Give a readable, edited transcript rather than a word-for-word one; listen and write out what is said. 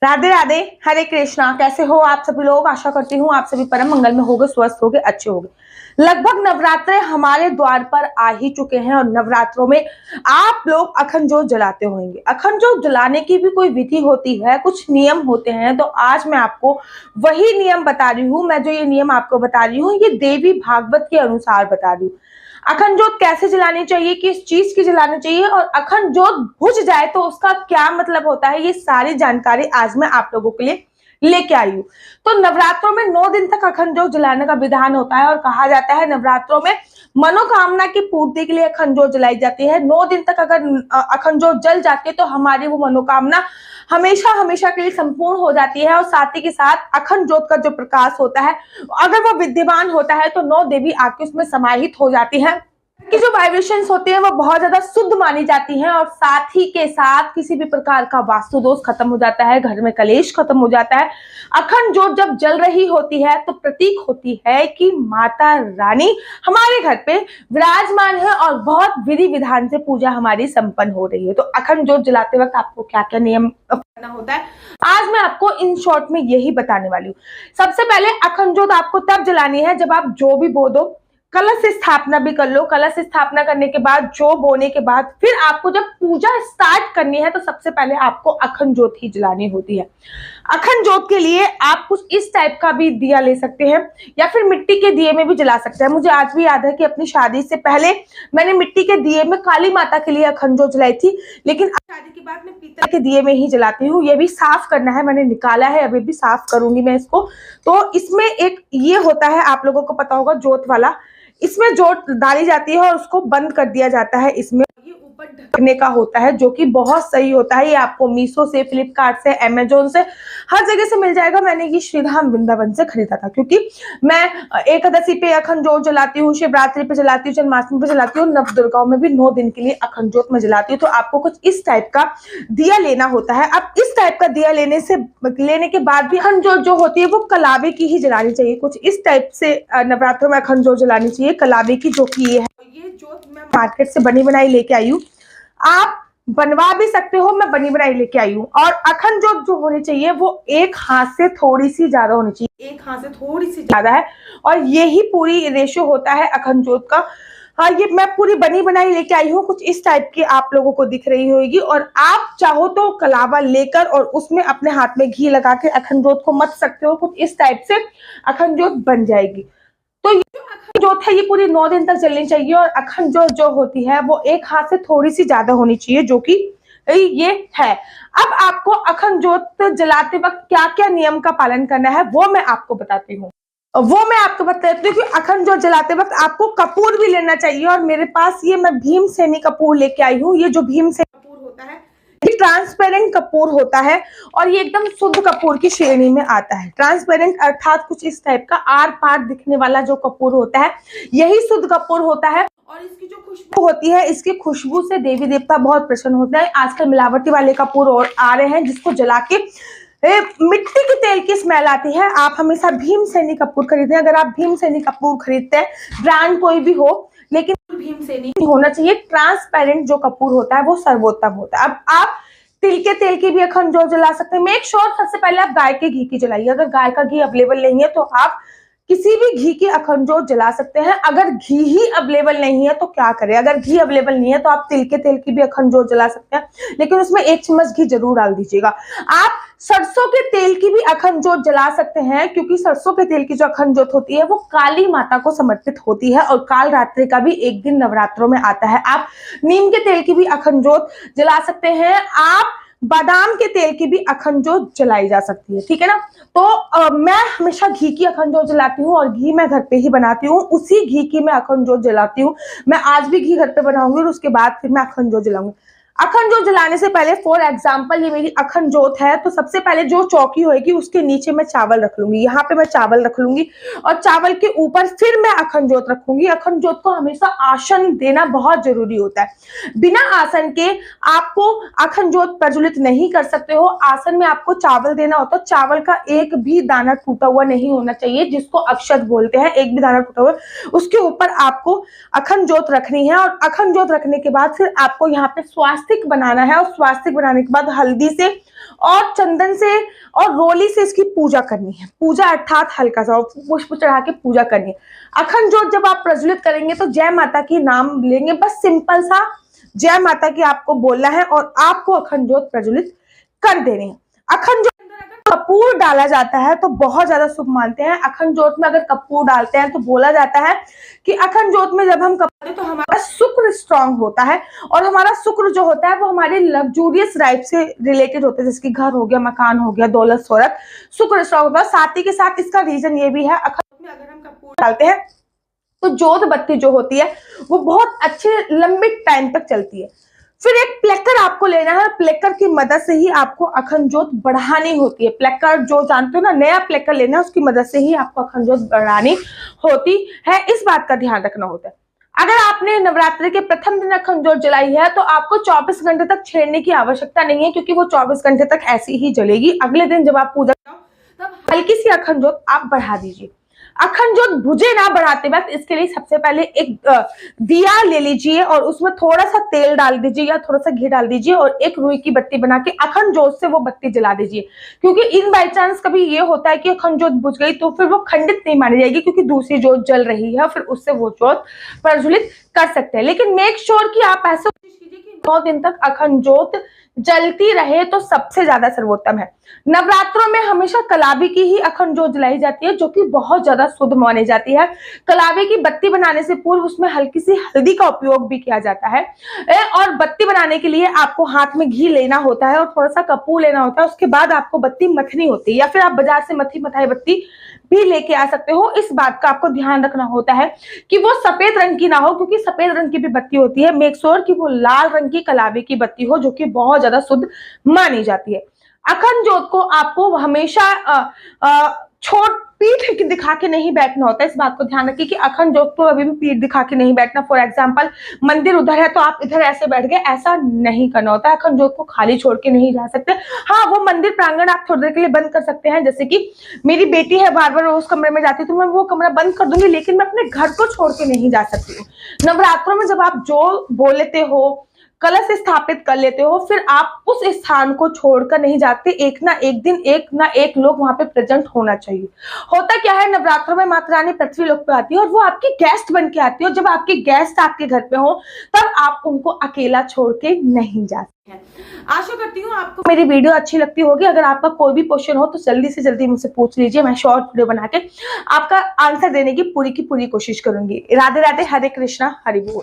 राधे राधे। हरे कृष्णा। कैसे हो आप सभी लोग? आशा करती हूँ आप सभी परम मंगल में होगे, स्वस्थ होगे, अच्छे होगे। लगभग नवरात्रे हमारे द्वार पर आ ही चुके हैं और नवरात्रों में आप लोग अखंड ज्योत जलाते होंगे। अखंड ज्योत जलाने की भी कोई विधि होती है, कुछ नियम होते हैं। तो आज मैं आपको वही नियम बता रही हूँ। मैं जो ये नियम आपको बता रही हूँ, ये देवी भागवत के अनुसार बता रही हूँ। अखंड ज्योत कैसे जलानी चाहिए, किस चीज की जलानी चाहिए और अखंड ज्योत बुझ जाए तो उसका क्या मतलब होता है, ये सारी जानकारी आज मैं आप लोगों के लिए लेके आई हूँ। तो नवरात्रों में 9 दिन तक अखंड ज्योत जलाने का विधान होता है और कहा जाता है नवरात्रों में मनोकामना की पूर्ति के लिए अखंड ज्योत जलाई जाती है। 9 दिन तक अगर अखंड ज्योत जल जाती है तो हमारी वो मनोकामना हमेशा हमेशा के लिए संपूर्ण हो जाती है। और साथ ही के साथ अखंड ज्योत का जो प्रकाश होता है, अगर वो विद्यमान होता है तो 9 देवी आके उसमें समाहित हो जाती है की जो वाइब्रेशंस होती है वो बहुत ज्यादा शुद्ध मानी जाती हैं। और साथ ही के साथ किसी भी प्रकार का वास्तु दोष खत्म हो जाता है, घर में कलेश खत्म हो जाता है। अखंड ज्योत जब जल रही होती है तो प्रतीक होती है कि माता रानी हमारे घर पे विराजमान है और बहुत विधि विधान से पूजा हमारी संपन्न हो रही है। तो अखंड ज्योत जलाते वक्त आपको क्या क्या नियम करना होता है, आज मैं आपको इन शॉर्ट में यही बताने वाली हूँ। सबसे पहले अखंड ज्योत आपको तब जलानी है जब आप जो भी बो दो, कलश स्थापना भी कर लो। कलश स्थापना करने के बाद, जो बोने के बाद, फिर आपको जब पूजा स्टार्ट करनी है तो सबसे पहले आपको अखंड ज्योत ही जलानी होती है। अखंड ज्योत के लिए आप कुछ इस टाइप का भी दिया ले सकते हैं या फिर मिट्टी के दिए में भी जला सकते हैं। मुझे आज भी याद है कि अपनी शादी से पहले मैंने मिट्टी के दिए में काली माता के लिए अखंड ज्योत जलाई थी, लेकिन शादी के बाद मैं पीतल के दिए में ही जलाती हूँ। ये भी साफ करना है, मैंने निकाला है, अभी भी साफ करूंगी मैं इसको। तो इसमें एक ये होता है, आप लोगों को पता होगा, ज्योत वाला। इसमें जोत डाली जाती है और उसको बंद कर दिया जाता है। इसमें ये ऊपर ढकने का होता है जो कि बहुत सही होता है। ये आपको मीशो से, फ्लिपकार्ट से, अमेजोन से, हर जगह से मिल जाएगा। मैंने ये श्रीधाम वृंदावन से खरीदा था क्योंकि मैं एकादशी पे अखंड ज्योत जलाती हूँ, शिवरात्रि पे जलाती हूँ, जन्माष्टमी पे जलाती हूँ, नवदुर्गाओं में भी 9 दिन के लिए अखंड ज्योत में जलाती हूँ। तो आपको कुछ इस टाइप का दिया लेना होता है। अब इस टाइप का दिया लेने के बाद भी अखंड ज्योत जो होती है वो कलावे की ही जलानी चाहिए। कुछ इस टाइप से नवरात्रों में अखंड ज्योत जलानी चाहिए कलावे की, जो कि ये है। ये ज्योत मैं मार्केट से बनी बनाई लेके आई हूँ, आप बनवा भी सकते हो, मैं बनी बनाई लेके आई हूँ। और अखंड ज्योत जो होनी चाहिए वो एक हाथ से थोड़ी सी ज्यादा होनी चाहिए, एक हाथ से थोड़ी सी ज्यादा है। और यही पूरी रेशियो होता है अखंड ज्योत का। हाँ, ये मैं पूरी बनी बनाई लेके आई हूँ, कुछ इस टाइप की आप लोगों को दिख रही होगी। और आप चाहो तो कलावा लेकर और उसमें अपने हाथ में घी लगा के अखंड ज्योत को मत सकते हो, कुछ इस टाइप से अखंड ज्योत बन जाएगी। तो ये जो अखंड ज्योत है ये पूरी 9 दिन तक जलनी चाहिए। और अखंड ज्योत जो होती है वो एक हाथ से थोड़ी सी ज्यादा होनी चाहिए, जो कि ये है। अब आपको अखंड ज्योत जलाते वक्त क्या क्या नियम का पालन करना है वो मैं आपको बताती हूँ। कि अखंड ज्योत जलाते वक्त आपको कपूर भी लेना चाहिए। और मेरे पास ये मैं भीमसेनी कपूर लेके आई हूँ। ये जो भीमसेनी कपूर होता है ये ट्रांसपेरेंट कपूर होता है और ये एकदम शुद्ध कपूर की श्रेणी में आता है। ट्रांसपेरेंट अर्थात कुछ इस टाइप का आर पार दिखने वाला जो कपूर होता है यही शुद्ध कपूर होता है। और इसकी जो खुशबू होती है, इसकी खुशबू से देवी देवता बहुत प्रसन्न होता है। आजकल मिलावटी वाले कपूर और आ रहे हैं जिसको जला के मिट्टी के तेल की स्मेल आती है। आप हमेशा भीमसेनी कपूर खरीदें। अगर आप भीमसेनी कपूर खरीदते हैं, ब्रांड कोई भी हो, लेकिन भीमसेनी होना चाहिए। ट्रांसपेरेंट जो कपूर होता है वो सर्वोत्तम होता है। अब आप तिल के तेल की भी अखंड ज्योत जला सकते हैं। मेक श्योर सबसे पहले आप गाय के घी की जलाइए। अगर गाय का घी अवेलेबल नहीं है तो आप किसी भी घी की अखंड ज्योत जला सकते हैं। अगर घी ही अवेलेबल नहीं है तो क्या करें, अगर घी अवेलेबल नहीं है तो आप तिल के तेल की भी अखंड ज्योत जला सकते हैं, लेकिन उसमें 1 चम्मच घी जरूर डाल दीजिएगा। आप सरसों के तेल की भी अखंड ज्योत जला सकते हैं क्योंकि सरसों के तेल की जो अखंड ज्योत होती है वो काली माता को समर्पित होती है और काल रात्रि का भी एक दिन नवरात्रों में आता है। आप नीम के तेल की भी अखंड ज्योत जला सकते हैं। आप बादाम के तेल की भी अखंड ज्योत जलाई जा सकती है, ठीक है ना। तो मैं हमेशा घी की अखंड ज्योत जलाती हूँ और घी मैं घर पे ही बनाती हूँ। उसी घी की मैं अखंड ज्योत जलाती हूँ। मैं आज भी घी घर पे बनाऊंगी और उसके बाद फिर मैं अखंड ज्योत जलाऊंगी। अखंड ज्योत जलाने से पहले फॉर एग्जाम्पल ये मेरी अखंड ज्योत है तो सबसे पहले जो चौकी होगी उसके नीचे मैं चावल रख लूंगी। यहाँ पे मैं चावल रख लूंगी और चावल के ऊपर फिर मैं अखंड ज्योत रखूंगी। अखंड ज्योत को हमेशा आसन देना बहुत जरूरी होता है। बिना आसन के आपको अखंड ज्योत प्रज्वलित नहीं कर सकते हो। आसन में आपको चावल देना होता है। चावल का एक भी दाना टूटा हुआ नहीं होना चाहिए, जिसको अक्षत बोलते हैं। एक भी दाना टूटा हुआ, उसके ऊपर आपको अखंड ज्योत रखनी है। और अखंड ज्योत रखने के बाद फिर आपको यहाँ पे स्वास्थ्य स्वास्तिक बनाना है, और स्वास्तिक बनाने के बाद हल्दी से और चंदन से और रोली से इसकी पूजा करनी है। पूजा अर्थात हल्का सा पुष्प चढ़ा के पूजा करनी है। अखंड ज्योत जब आप प्रज्वलित करेंगे तो जय माता की नाम लेंगे, बस सिंपल सा जय माता की आपको बोलना है और आपको अखंड ज्योत प्रज्वलित कर देनी है। अखंड ज्योत में अगर कपूर डाला जाता है तो बहुत ज्यादा शुभ मानते हैं। अखंड ज्योत में अगर कपूर डालते हैं तो बोला जाता है कि अखंड ज्योत में जब हम कपूर तो हमारा शुक्र स्ट्रांग होता है, और हमारा शुक्र जो होता है वो हमारे लग्जूरियस लाइफ से रिलेटेड होता है, जैसे कि घर हो गया, मकान हो गया, दौलत शोहरत, शुक्र स्ट्रांग होता है। साथ ही के साथ इसका रीजन ये भी है, अखंड में अगर हम कपूर डालते हैं तो जोत बत्ती जो होती है वो बहुत अच्छे लंबे टाइम तक चलती है। फिर एक प्लेकर आपको लेना है, प्लेकर की मदद से ही आपको अखंड ज्योत बढ़ानी होती है। प्लेकर जो जानते हो ना, नया प्लेकर लेना है, उसकी मदद से ही आपको अखंड ज्योत बढ़ानी होती है। इस बात का ध्यान रखना होता है। अगर आपने नवरात्रि के प्रथम दिन अखंड ज्योत जलाई है तो आपको 24 घंटे तक छेड़ने की आवश्यकता नहीं है, क्योंकि वो 24 घंटे तक ऐसी ही जलेगी। अगले दिन जब आप पूजा करो तब हल्की सी अखंड ज्योत आप बढ़ा दीजिए। अखंड ज्योत बुझे ना बढ़ाते वक्त इसके लिए सबसे पहले एक दिया ले लीजिए और उसमें थोड़ा सा तेल डाल दीजिए या थोड़ा सा घी डाल दीजिए और एक रुई की बत्ती बना के अखंड ज्योत से वो बत्ती जला दीजिए। क्योंकि इन बाई चांस कभी ये होता है कि अखंड ज्योत बुझ गई तो फिर वो खंडित नहीं मानी जाएगी, क्योंकि दूसरी ज्योत जल रही है, फिर उससे वो ज्योत प्रज्वलित कर सकते हैं। लेकिन मेक श्योर कि आप ऐसे कोशिश कीजिए कि 9 दिन तक अखंड ज्योत जलती रहे तो सबसे ज्यादा सर्वोत्तम है। नवरात्रों में हमेशा कलाबी की ही अखंड ज्योत जलाई जाती है, जो कि बहुत ज्यादा शुद्ध मानी जाती है। कलाबी की बत्ती बनाने से पूर्व उसमें हल्की सी हल्दी का उपयोग भी किया जाता है, और बत्ती बनाने के लिए आपको हाथ में घी लेना होता है और थोड़ा सा कपूर लेना होता है। उसके बाद आपको बत्ती मथनी होती है, या फिर आप बाजार से मथी मथाई बत्ती भी लेके आ सकते हो। इस बात का आपको ध्यान रखना होता है कि वो सफेद रंग की ना हो, क्योंकि सफेद रंग की भी बत्ती होती है। मेक श्योर कि वो लाल रंग की कलाबी की बत्ती हो, जो कि बहुत ज्यादा शुद्ध मानी जाती है। अखंड ज्योत को आपको हमेशा छोड़ पीठ दिखा के नहीं बैठना होता है। इस बात को ध्यान रखिए कि अखंड ज्योत को अभी भी पीठ दिखा के नहीं बैठना। फॉर एग्जांपल, मंदिर उधर है तो आप इधर ऐसे बैठ गए, ऐसा नहीं करना होता है। अखंड ज्योत को खाली छोड़ के नहीं जा सकते। हाँ, वो मंदिर प्रांगण आप थोड़ी देर के लिए बंद कर सकते हैं, जैसे कि मेरी बेटी है बार बार उस कमरे में जाती है तो मैं वो कमरा बंद कर दूंगी, लेकिन मैं अपने घर को छोड़ के नहीं जा सकती हूँ। नवरात्रों में जब आप जो बोलते हो, कलश स्थापित कर लेते हो, फिर आप उस स्थान को छोड़कर नहीं जाते। एक ना एक दिन एक ना एक लोग वहां पे प्रेजेंट होना चाहिए। होता क्या है, नवरात्रों में माता रानी पृथ्वी लोक पे आती है और वो आपकी गेस्ट बन के आती है, और जब आपके गेस्ट आपके घर पे हो तब आप उनको अकेला छोड़ के नहीं जाते हैं। आशा करती हूँ आपको मेरी वीडियो अच्छी लगती होगी। अगर आपका कोई भी क्वेश्चन हो तो जल्दी से जल्दी मुझसे पूछ लीजिए। मैं शॉर्ट वीडियो बना के आपका आंसर देने की पूरी कोशिश करूंगी। राधे राधे, हरे कृष्णा, हरि बोल।